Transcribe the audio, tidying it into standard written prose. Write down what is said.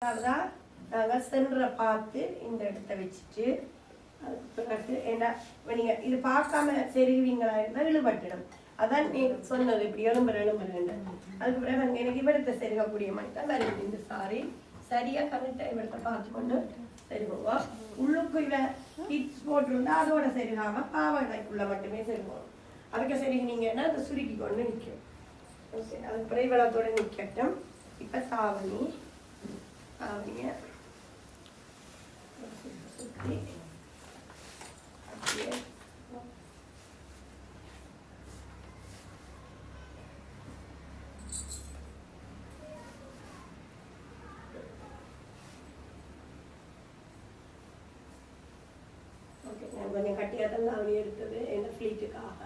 அதான் நாங்கள் சென்டரை பார்த்து இந்த இடத்த வச்சுட்டு அதுக்கு பிறகு என்ன நீங்கள் இது பார்க்காம செருகுவீங்களா இருந்தால் இழுபட்டுடும். அதான் நீ சொன்னது இப்படி எலும்புறேன்னு அதுக்கு பிறகு அங்கே எனக்கு இவடத்தை செருகக்கூடிய மாதிரி தான் வருது இந்த சாரி. சரியாக கரெக்டாக இவடத்தை பார்த்து கொண்டு செருகுவோம். உள்ளுக்கு இவ கிட்ஸ் போட்டிருந்தா அதோட செருகாமல் பாவாடைக்குள்ள மட்டுமே செருகுவோம். அதுக்கு செருகினீங்கன்னா அதை சுருக்கி கொண்டு நிற்கும். ஓகே, அதுக்கு பிறகு இவளத்தோட நிற்கட்டும். இப்போ சாவணி அப்படியே சுற்றி அப்படியே ஓகே, நான் கொஞ்சம் கட்டியாக தான் அவனி எடுத்தது என்ன ஃப்ளீட்டுக்காக.